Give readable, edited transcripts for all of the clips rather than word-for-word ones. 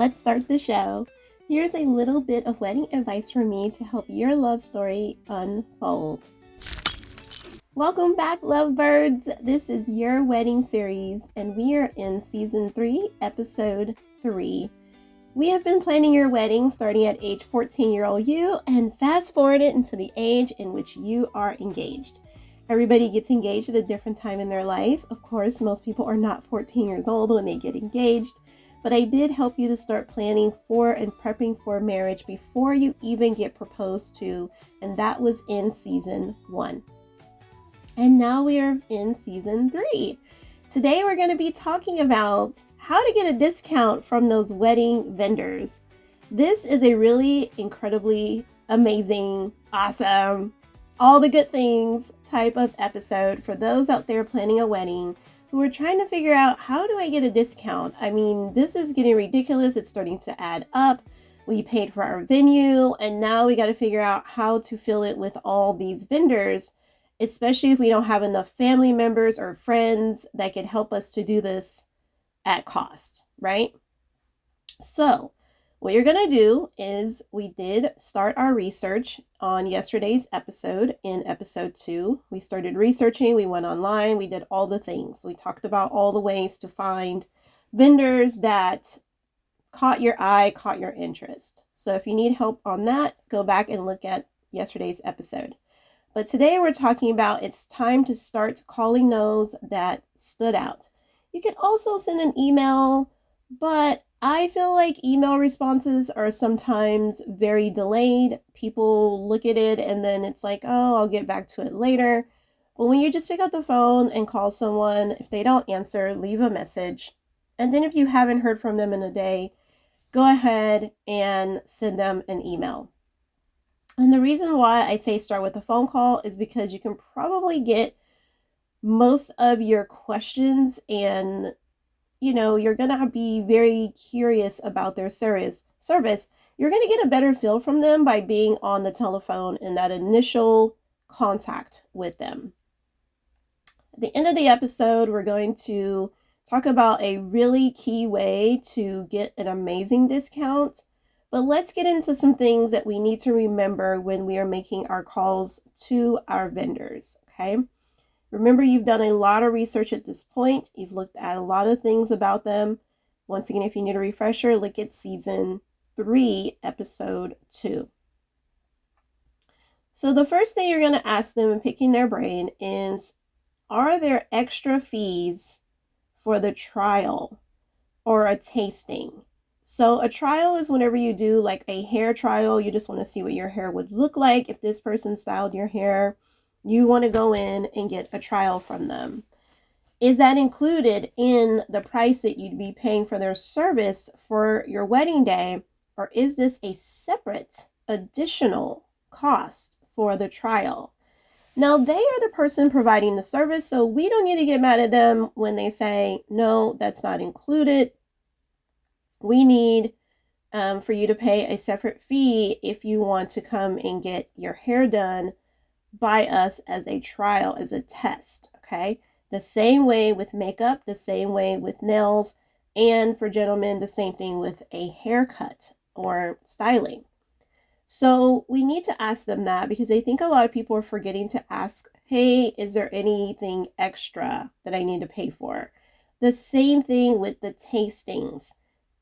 let's start the show. Here's a little bit of wedding advice from me to help your love story unfold. Welcome back, lovebirds. This is your wedding series, and we are in season 3, episode 3. We have been planning your wedding starting at age 14-year-old you and fast forward it into the age in which you are engaged. Everybody gets engaged at a different time in their life. Of course, most people are not 14 years old when they get engaged, but I did help you to start planning for and prepping for marriage before you even get proposed to, and that was in season 1. And now we are in season 3. Today we're going to be talking about how to get a discount from those wedding vendors. This is a really incredibly amazing, awesome, all the good things type of episode for those out there planning a wedding who are trying to figure out, how do I get a discount? I mean, this is getting ridiculous. It's starting to add up. We paid for our venue and now we got to figure out how to fill it with all these vendors, especially if we don't have enough family members or friends that could help us to do this at cost, right? So what you're going to do is, we did start our research on yesterday's episode. In episode 2, we started researching, we went online, we did all the things. We talked about all the ways to find vendors that caught your eye, caught your interest. So if you need help on that, go back and look at yesterday's episode. But today we're talking about, it's time to start calling those that stood out. You can also send an email, but I feel like email responses are sometimes very delayed. People look at it and then it's like, oh, I'll get back to it later. But when you just pick up the phone and call someone, if they don't answer, leave a message. And then if you haven't heard from them in a day, go ahead and send them an email. And the reason why I say start with a phone call is because you can probably get most of your questions, and you're going to be very curious about their service. You're going to get a better feel from them by being on the telephone in that initial contact with them. At the end of the episode, we're going to talk about a really key way to get an amazing discount. But let's get into some things that we need to remember when we are making our calls to our vendors, okay? Remember, you've done a lot of research at this point. You've looked at a lot of things about them. Once again, if you need a refresher, look at season 3, episode 2. So the first thing you're going to ask them, and picking their brain, is, are there extra fees for the trial or a tasting? So a trial is whenever you do like a hair trial. You just want to see what your hair would look like. If this person styled your hair, you want to go in and get a trial from them. Is that included in the price that you'd be paying for their service for your wedding day? Or is this a separate additional cost for the trial? Now, they are the person providing the service, so we don't need to get mad at them when they say, no, that's not included. We need for you to pay a separate fee if you want to come and get your hair done by us as a trial, as a test, okay? The same way with makeup, the same way with nails, and for gentlemen, the same thing with a haircut or styling. So we need to ask them that, because I think a lot of people are forgetting to ask, hey, is there anything extra that I need to pay for? The same thing with the tastings.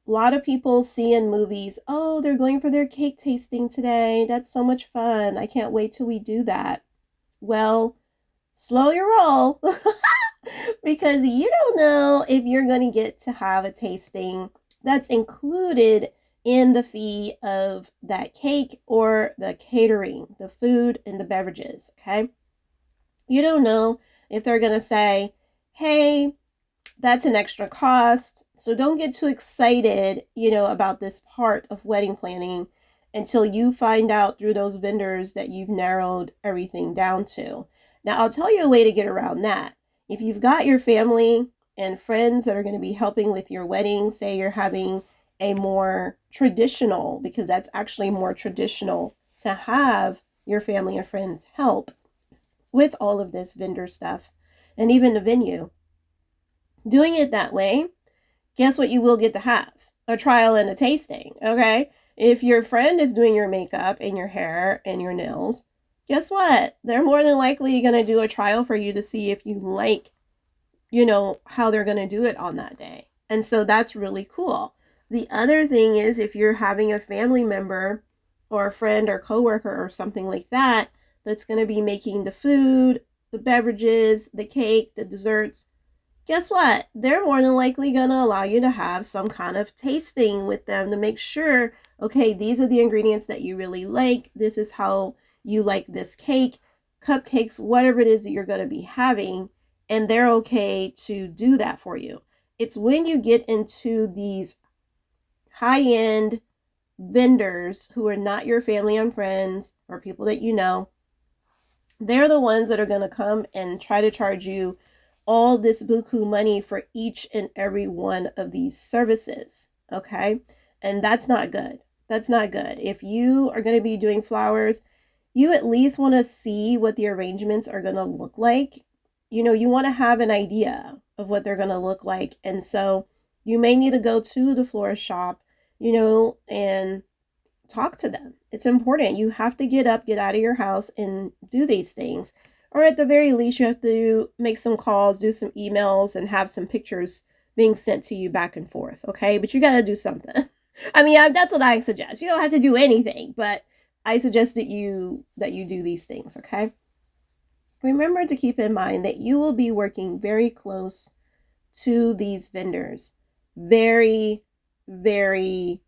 A lot of people see in movies, oh, they're going for their cake tasting today. That's so much fun. I can't wait till we do that. Well, slow your roll because you don't know if you're going to get to have a tasting that's included in the fee of that cake or the catering, the food and the beverages, okay? You don't know if they're going to say, hey, that's an extra cost. So don't get too excited, about this part of wedding planning until you find out through those vendors that you've narrowed everything down to. Now, I'll tell you a way to get around that. If you've got your family and friends that are going to be helping with your wedding, say you're having a more traditional, because that's actually more traditional to have your family and friends help with all of this vendor stuff and even the venue. Doing it that way, guess what you will get to have? a trial and a tasting, okay? If your friend is doing your makeup and your hair and your nails, guess what? They're more than likely going to do a trial for you to see if you like, how they're going to do it on that day. And so that's really cool. The other thing is if you're having a family member or a friend or coworker or something like that that's going to be making the food, the beverages, the cake, the desserts, guess what? They're more than likely going to allow you to have some kind of tasting with them to make sure, okay, these are the ingredients that you really like. This is how you like this cake, cupcakes, whatever it is that you're going to be having. And they're okay to do that for you. It's when you get into these high-end vendors who are not your family and friends or people that you know, they're the ones that are going to come and try to charge you all this buku money for each and every one of these services, okay? And that's not good. That's not good. If you are going to be doing flowers, you at least want to see what the arrangements are going to look like. You want to have an idea of what they're going to look like. And so you may need to go to the florist shop, and talk to them. It's important. You have to get up, get out of your house and do these things. Or at the very least, you have to make some calls, do some emails, and have some pictures being sent to you back and forth, okay? But you got to do something. I mean, that's what I suggest. You don't have to do anything, but I suggest that you do these things, okay? Remember to keep in mind that you will be working very close to these vendors. Very, very,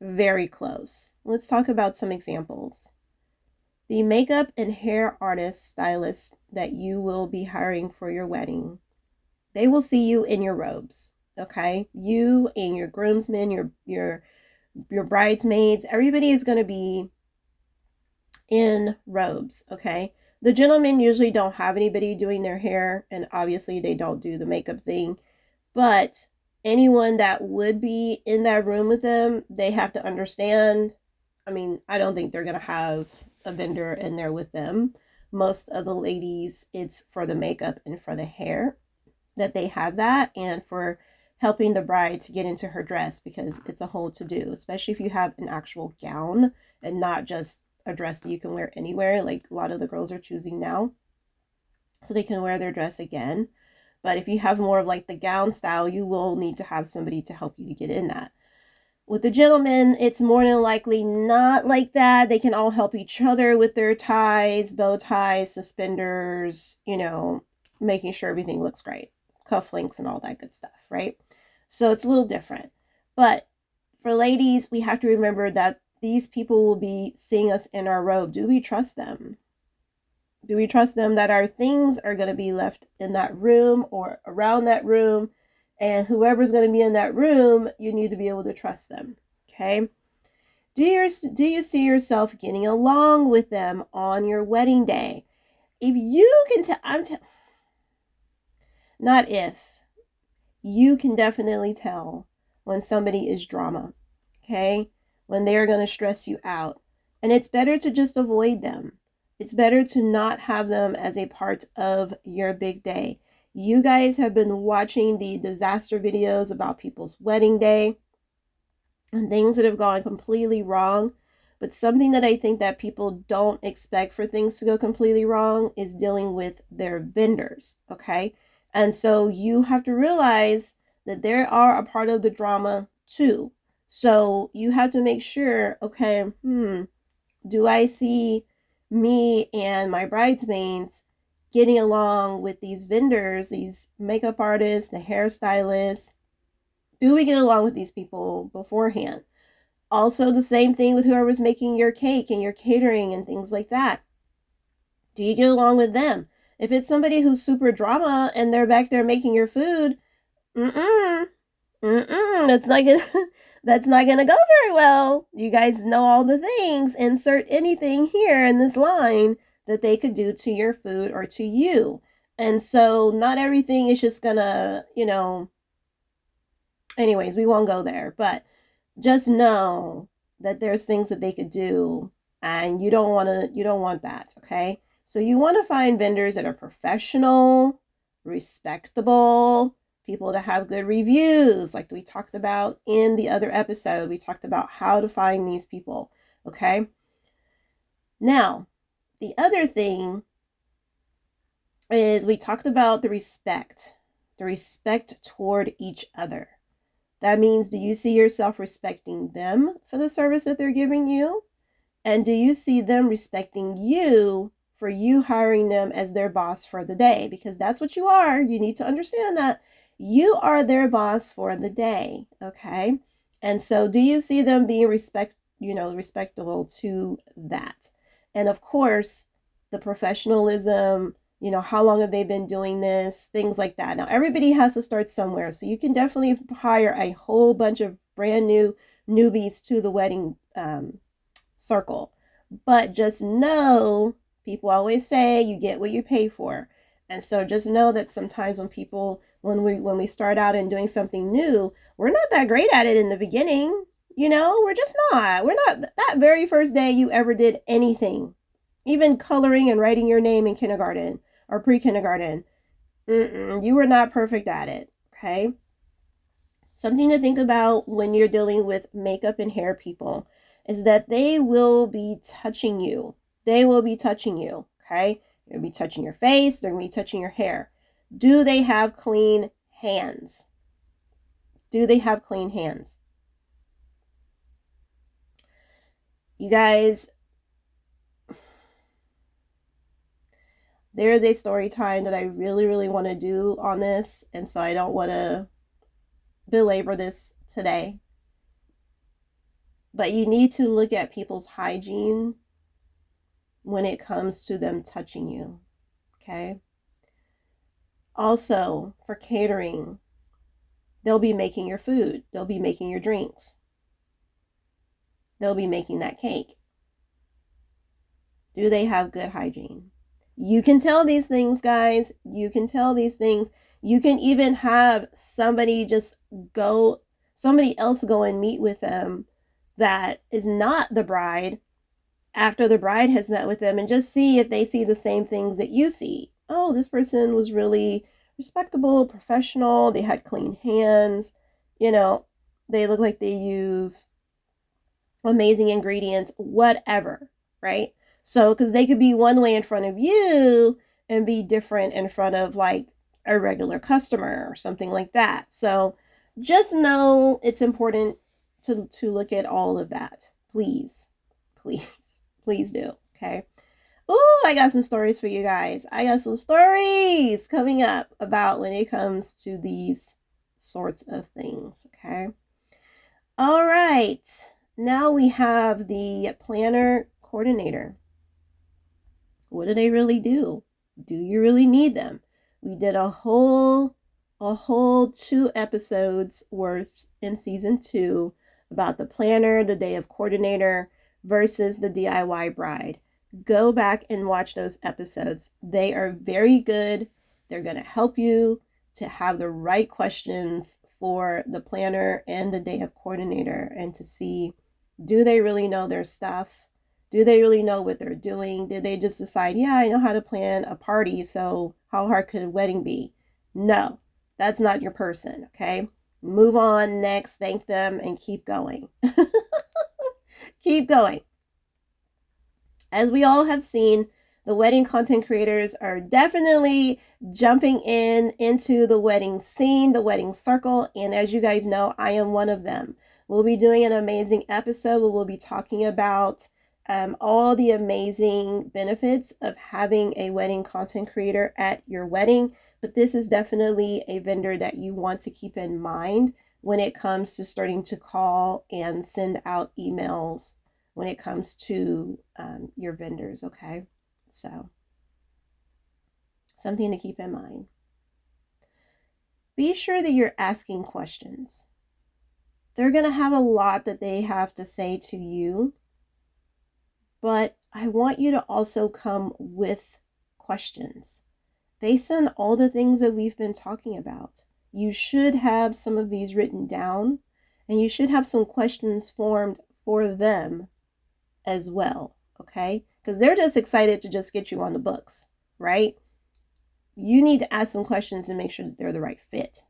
very close. Let's talk about some examples. The makeup and hair artist stylists that you will be hiring for your wedding, they will see you in your robes, okay? You and your groomsmen, your bridesmaids, everybody is going to be in robes, okay? The gentlemen usually don't have anybody doing their hair, and obviously they don't do the makeup thing, but anyone that would be in that room with them, they have to understand. I mean, I don't think they're going to have a vendor in there with them. Most of the ladies, it's for the makeup and for the hair that they have that, and for helping the bride to get into her dress, because it's a whole to-do, especially if you have an actual gown and not just a dress that you can wear anywhere, like a lot of the girls are choosing now, so they can wear their dress again. But if you have more of like the gown style, you will need to have somebody to help you to get in that. With the gentlemen, it's more than likely not like that. They can all help each other with their ties, bow ties, suspenders, making sure everything looks great. Cufflinks and all that good stuff, right? So it's a little different. But for ladies, we have to remember that these people will be seeing us in our robe. Do we trust them? Do we trust them that our things are going to be left in that room or around that room? And whoever's going to be in that room, you need to be able to trust them, okay? Do you see yourself getting along with them on your wedding day? If you can tell, not if, you can definitely tell when somebody is drama, okay? When they're going to stress you out. And it's better to just avoid them. It's better to not have them as a part of your big day. You guys have been watching the disaster videos about people's wedding day and things that have gone completely wrong. But something that I think that people don't expect for things to go completely wrong is dealing with their vendors, okay? And so you have to realize that they are a part of the drama too. So you have to make sure, okay, do I see me and my bridesmaids getting along with these vendors, these makeup artists, the hairstylists? Do we get along with these people beforehand? Also, the same thing with whoever's making your cake and your catering and things like that. Do you get along with them? If it's somebody who's super drama and they're back there making your food, that's not gonna go very well. You guys know all the things. Insert anything here in this line that they could do to your food or to you. And so not everything is just gonna, anyways, we won't go there, but just know that there's things that they could do, and you don't want that, okay? So you want to find vendors that are professional, respectable, people to have good reviews, like we talked about in the other episode. We talked about how to find these people, okay? Now, the other thing is we talked about the respect toward each other. That means, do you see yourself respecting them for the service that they're giving you? And do you see them respecting you for you hiring them as their boss for the day? Because that's what you are. You need to understand that you are their boss for the day, okay? And so do you see them being respectable to that? And of course, the professionalism, how long have they been doing this? Things like that. Now, everybody has to start somewhere. So you can definitely hire a whole bunch of brand new newbies to the wedding circle. But just know, people always say you get what you pay for. And so just know that sometimes when we start out and doing something new, we're not that great at it in the beginning. We're just not. We're not. That very first day you ever did anything, even coloring and writing your name in kindergarten or pre-kindergarten, you were not perfect at it, okay? Something to think about when you're dealing with makeup and hair people is that they will be touching you. They will be touching you, okay? They'll be touching your face. They're going to be touching your hair. Do they have clean hands? Do they have clean hands? You guys, there is a story time that I really, really want to do on this, and so I don't want to belabor this today. But you need to look at people's hygiene when it comes to them touching you, okay? Also, for catering, they'll be making your food. They'll be making your drinks. They'll be making that cake. Do they have good hygiene? You can tell these things, guys. You can tell these things. You can even have somebody else go and meet with them that is not the bride after the bride has met with them, and just see if they see the same things that you see. Oh, this person was really respectable, professional. They had clean hands. They look like they use amazing ingredients, whatever, right? So, because they could be one way in front of you and be different in front of like a regular customer or something like that. So just know it's important to look at all of that. Please do. Okay. Oh, I got some stories for you guys. I got some stories coming up about when it comes to these sorts of things. Okay. All right. Now we have the planner coordinator. What do they really do? Do you really need them? We did a whole 2 episodes worth in season 2 about the planner, the day of coordinator versus the DIY bride. Go back and watch those episodes. They are very good. They're going to help you to have the right questions for the planner and the day of coordinator, and to see, do they really know their stuff? Do they really know what they're doing? Did they just decide, yeah, I know how to plan a party, so how hard could a wedding be? No, that's not your person, okay? Move on, next, thank them, and keep going. Keep going. As we all have seen, the wedding content creators are definitely jumping into the wedding scene, the wedding circle, and as you guys know, I am one of them. We'll be doing an amazing episode where we'll be talking about all the amazing benefits of having a wedding content creator at your wedding. But this is definitely a vendor that you want to keep in mind when it comes to starting to call and send out emails when it comes to your vendors, okay? So, something to keep in mind. Be sure that you're asking questions. They're going to have a lot that they have to say to you, but I want you to also come with questions. Based on all the things that we've been talking about, you should have some of these written down, and you should have some questions formed for them as well, okay? Because they're just excited to just get you on the books, right? You need to ask some questions and make sure that they're the right fit,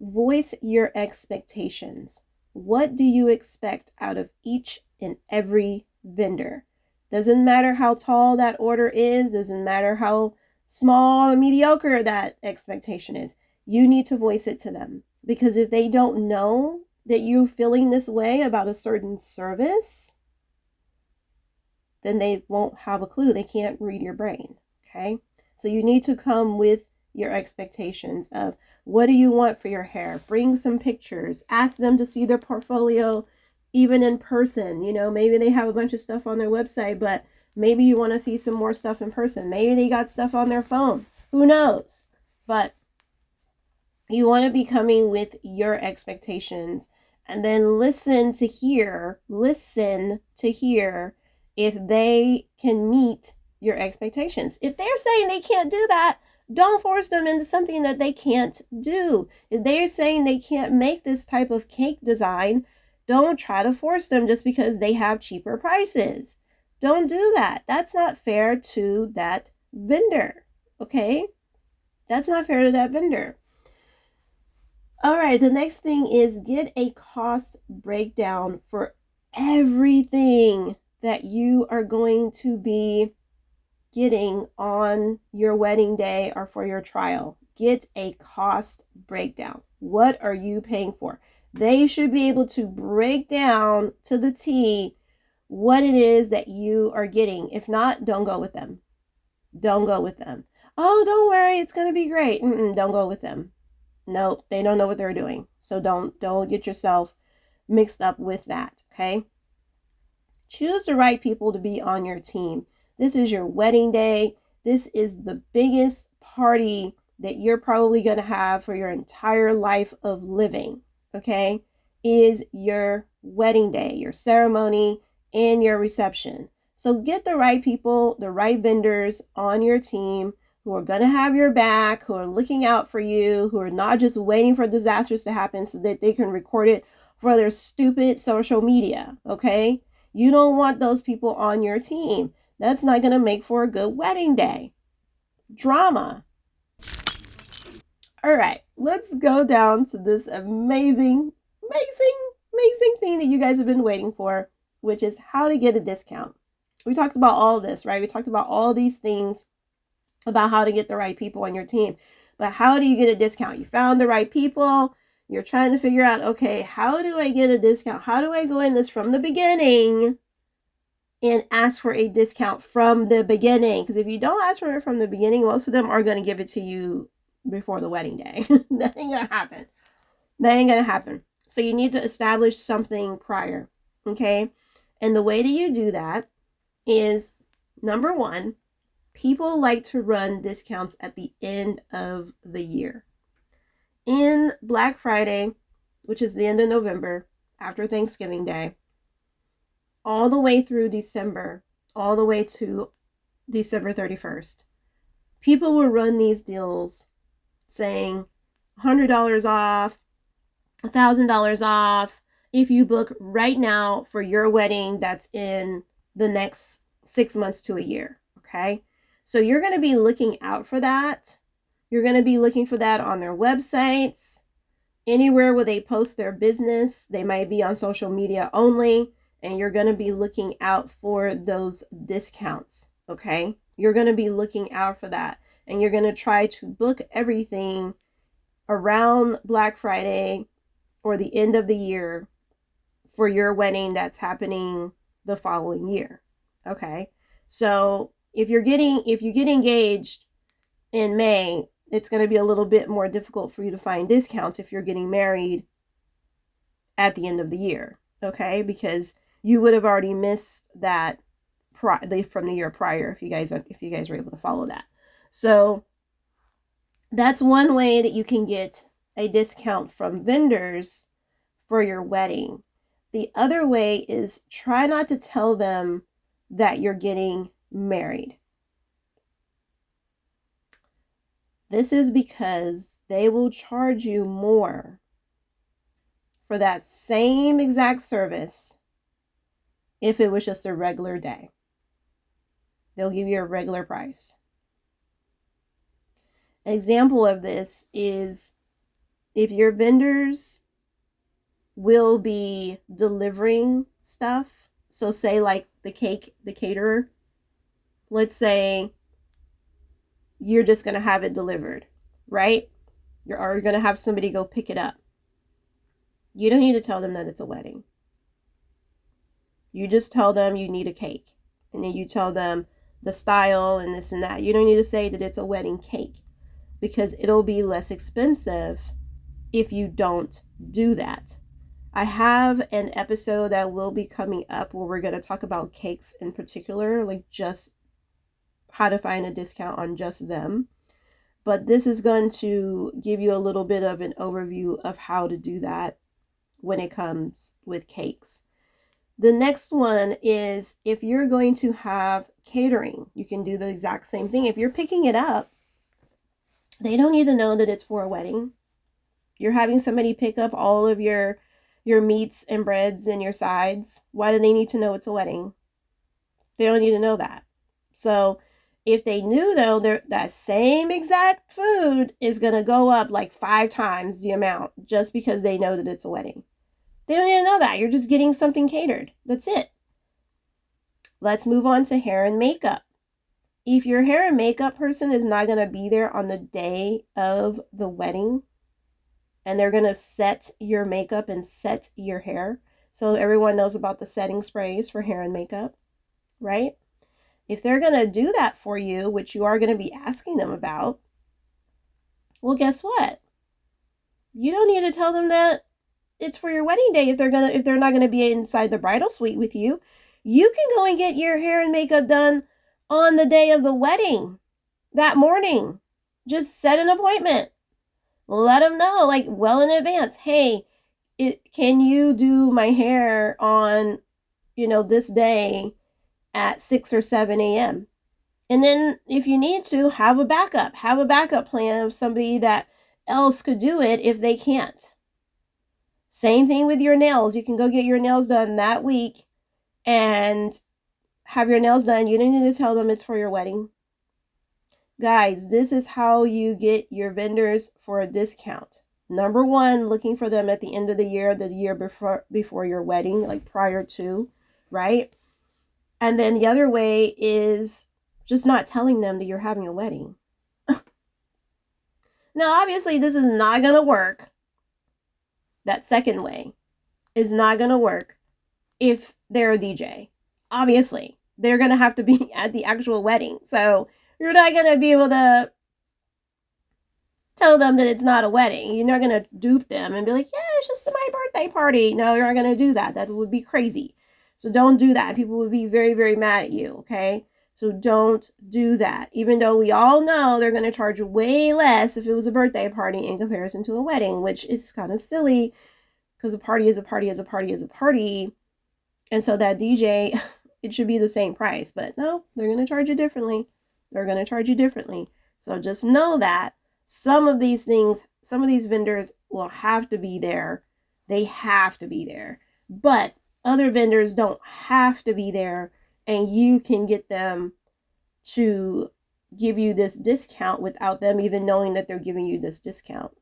Voice your expectations. What do you expect out of each and every vendor? Doesn't matter how tall that order is, doesn't matter how small or mediocre that expectation is. You need to voice it to them, because if they don't know that you're feeling this way about a certain service, then they won't have a clue. They can't read your brain, okay? So you need to come with your expectations of, what do you want for your hair? Bring some pictures. Ask them to see their portfolio even in person. You know, maybe they have a bunch of stuff on their website, but maybe you want to see some more stuff in person. Maybe they got stuff on their phone. Who knows? But you want to be coming with your expectations, and then listen to hear if they can meet your expectations. If they're saying they can't do that, don't force them into something that they can't do. If they're saying they can't make this type of cake design, don't try to force them just because they have cheaper prices. Don't do that. That's not fair to that vendor, okay? That's not fair to that vendor. All right, the next thing is get a cost breakdown for everything that you are going to be getting on your wedding day or for your trial. Get a cost breakdown. What are you paying for? They should be able to break down to the T what it is that you are getting. If not, don't go with them. Don't go with them. Oh, don't worry, it's going to be great. Don't go with them. No, they don't know what they're doing. So don't get yourself mixed up with that, okay? Choose the right people to be on your team. This is your wedding day. This is the biggest party that you're probably going to have for your entire life of living, okay? Is your wedding day, your ceremony, and your reception. So get the right people, the right vendors on your team who are going to have your back, who are looking out for you, who are not just waiting for disasters to happen so that they can record it for their stupid social media, okay? You don't want those people on your team. That's not going to make for a good wedding day. Drama. All right, let's go down to this amazing thing that you guys have been waiting for, which is how to get a discount. We talked about all this, right? We talked about all these things about how to get the right people on your team. But how do you get a discount? You found the right people. You're trying to figure out, okay, how do I get a discount? How do I go in this from the beginning and ask for a discount from the beginning? Because if you don't ask for it from the beginning, most of them are going to give it to you before the wedding day. That ain't going to happen. That ain't going to happen. So you need to establish something prior, okay? And the way that you do that is, number one, people like to run discounts at the end of the year. In Black Friday, which is the end of November, after Thanksgiving Day, all the way through December, all the way to December 31st, people will run these deals saying $100 off, $1,000 off if you book right now for your wedding that's in the next 6 months to a year, okay? So you're going to be looking out for that. You're going to be looking for that on their websites, anywhere where they post their business. They might be on social media only, and you're going to be looking out for those discounts, okay? You're going to be looking out for that, and you're going to try to book everything around Black Friday or the end of the year for your wedding that's happening the following year, okay? So if you get engaged in May, it's going to be a little bit more difficult for you to find discounts if you're getting married at the end of the year, okay? Because you would have already missed that from the year prior if you guys were able to follow that. So that's one way that you can get a discount from vendors for your wedding. The other way is try not to tell them that you're getting married. This is because they will charge you more for that same exact service if it was just a regular day. They'll give you a regular price. An example of this is if your vendors will be delivering stuff, so say like the caterer, let's say you're just going to have it delivered, right? You're going to have somebody go pick it up. You don't need to tell them that it's a wedding. You just tell them you need a cake. And then you tell them the style and this and that. You don't need to say that it's a wedding cake, because it'll be less expensive if you don't do that. I have an episode that will be coming up where we're going to talk about cakes in particular, like just how to find a discount on just them. But this is going to give you a little bit of an overview of how to do that when it comes with cakes. The next one is if you're going to have catering, you can do the exact same thing. If you're picking it up, they don't need to know that it's for a wedding. You're having somebody pick up all of your meats and breads and your sides. Why do they need to know it's a wedding? They don't need to know that. So if they knew, though, that same exact food is going to go up like 5 times the amount just because they know that it's a wedding. They don't need to know that. You're just getting something catered. That's it. Let's move on to hair and makeup. If your hair and makeup person is not going to be there on the day of the wedding, and they're going to set your makeup and set your hair, so everyone knows about the setting sprays for hair and makeup, right? If they're going to do that for you, which you are going to be asking them about, well, guess what? You don't need to tell them that it's for your wedding day if they're not going to be inside the bridal suite with you. You can go and get your hair and makeup done on the day of the wedding, that morning. Just set an appointment. Let them know, like, well in advance. Hey, can you do my hair on, this day at 6 or 7 a.m.? And then if you need to, have a backup plan of somebody that else could do it if they can't. Same thing with your nails. You can go get your nails done that week and have your nails done. You don't need to tell them it's for your wedding. Guys, this is how you get your vendors for a discount. Number one, looking for them at the end of the year before your wedding, like prior to, right? And then the other way is just not telling them that you're having a wedding. Now, obviously, this is not going to work. That second way is not going to work if they're a DJ. Obviously, they're going to have to be at the actual wedding. So you're not going to be able to tell them that it's not a wedding. You're not going to dupe them and be like, yeah, it's just my birthday party. No, you're not going to do that. That would be crazy. So don't do that. People would be very, very mad at you, okay? So don't do that. Even though we all know they're going to charge way less if it was a birthday party in comparison to a wedding, which is kind of silly because a party is a party is a party is a party. And so that DJ, it should be the same price. But no, they're going to charge you differently. They're going to charge you differently. So just know that some of these vendors will have to be there. They have to be there. But other vendors don't have to be there, and you can get them to give you this discount without them even knowing that they're giving you this discount.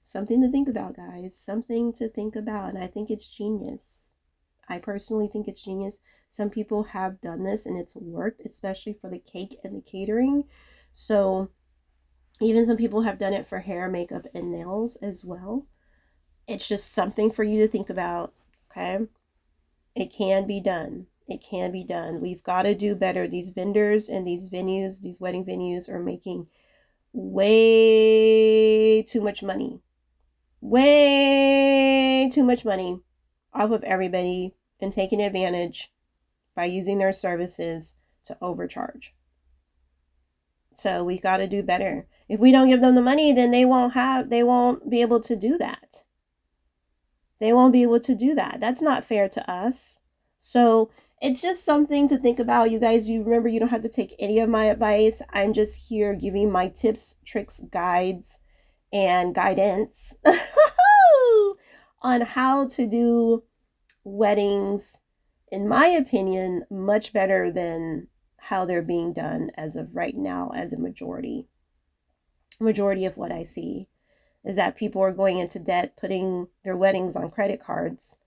Something to think about, guys. Something to think about. And I think it's genius. I personally think it's genius. Some people have done this and it's worked, especially for the cake and the catering. So even some people have done it for hair, makeup, and nails as well. It's just something for you to think about. Okay? It can be done. It can be done. We've got to do better. These vendors and these venues, these wedding venues are making way too much money. Way too much money off of everybody and taking advantage by using their services to overcharge. So we got to do better. If we don't give them the money, then they won't be able to do that. They won't be able to do that. That's not fair to us. So it's just something to think about. You guys, you remember, you don't have to take any of my advice. I'm just here giving my tips, tricks, guides, and guidance on how to do weddings, in my opinion, much better than how they're being done as of right now as a majority of what I see. is that people are going into debt, putting their weddings on credit cards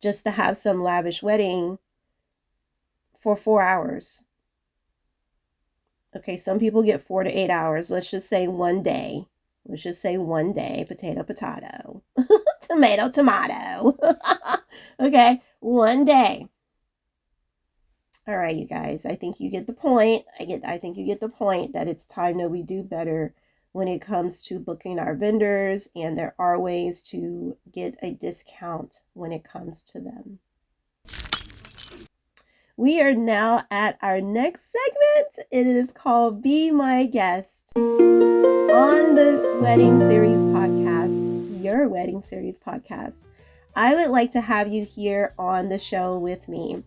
just to have some lavish wedding for 4 hours. Okay, some people get 4 to 8 hours. Let's just say one day. Let's just say one day. Potato, potato. Tomato, tomato. Okay, one day. All right, you guys. I think you get the point. I think you get the point that it's time that we do better when it comes to booking our vendors, and there are ways to get a discount when it comes to them. We are now at our next segment. It is called Be My Guest on the Wedding Series podcast, your Wedding Series podcast. I would like to have you here on the show with me.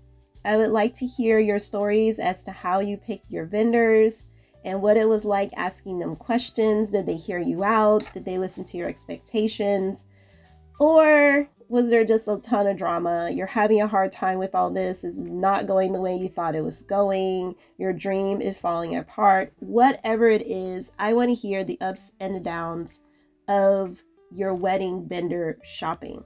I would like to hear your stories as to how you picked your vendors and what it was like asking them questions. Did they hear you out? Did they listen to your expectations? Or was there just a ton of drama? You're having a hard time with all this. This is not going the way you thought it was going. Your dream is falling apart. Whatever it is, I want to hear the ups and the downs of your wedding vendor shopping.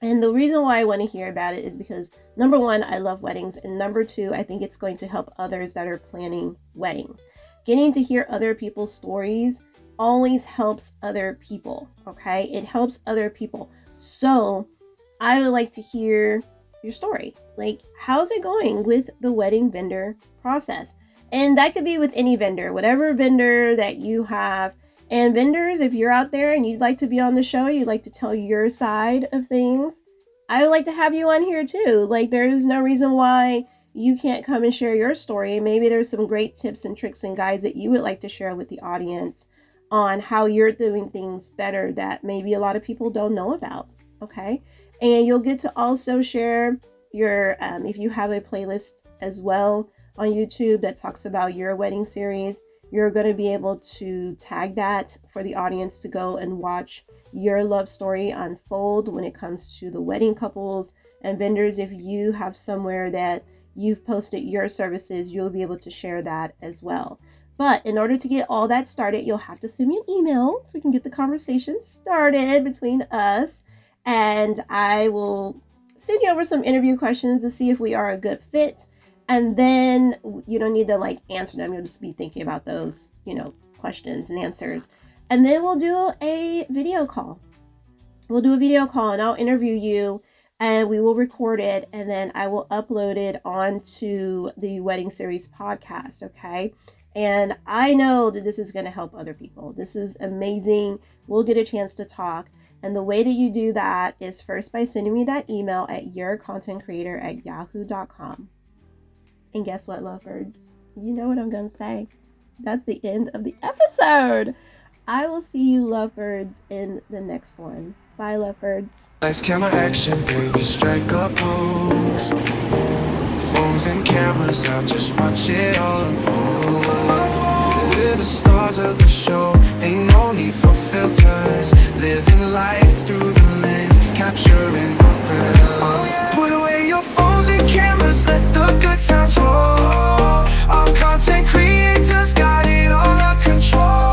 And the reason why I want to hear about it is because, number one, I love weddings. And number two, I think it's going to help others that are planning weddings. Getting to hear other people's stories always helps other people, okay? It helps other people. So I would like to hear your story. Like, how's it going with the wedding vendor process? And that could be with any vendor, whatever vendor that you have. And vendors, if you're out there and you'd like to be on the show, you'd like to tell your side of things, I would like to have you on here too. Like, there's no reason why you can't come and share your story. Maybe there's some great tips and tricks and guides that you would like to share with the audience on how you're doing things better that maybe a lot of people don't know about. Okay. And you'll get to also share your, if you have a playlist as well on YouTube that talks about your wedding series, you're going to be able to tag that for the audience to go and watch your love story unfold when it comes to the wedding couples and vendors. If you have somewhere that you've posted your services, you'll be able to share that as well. But in order to get all that started, you'll have to send me an email so we can get the conversation started between us. And I will send you over some interview questions to see if we are a good fit. And then you don't need to like answer them. You'll just be thinking about those, questions and answers. And then we'll do a video call. We'll do a video call and I'll interview you and we will record it. And then I will upload it onto the Wedding Series podcast. Okay. And I know that this is going to help other people. This is amazing. We'll get a chance to talk. And the way that you do that is first by sending me that email at yourcontentcreator@yahoo.com. And guess what, lovebirds? You know what I'm going to say. That's the end of the episode. I will see you, lovebirds, in the next one. Bye, lovebirds. Lights, camera, action, baby, strike a pose. Phones and cameras out, just watch it all unfold. We're the stars of the show, ain't no need for filters. Living life through the lens, capturing my breath. Put away your phones and cameras, let the good times roll. Our content creators got it all under control.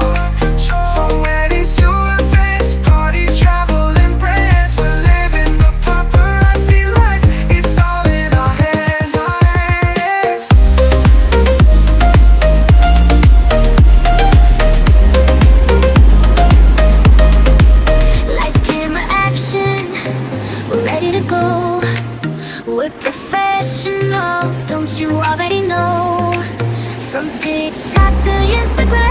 From weddings to events, parties, travel and brands, we're living the paparazzi life. It's all in our hands. Lights, camera, action, we're ready to go. We're professionals, don't you already know? From TikTok to Instagram.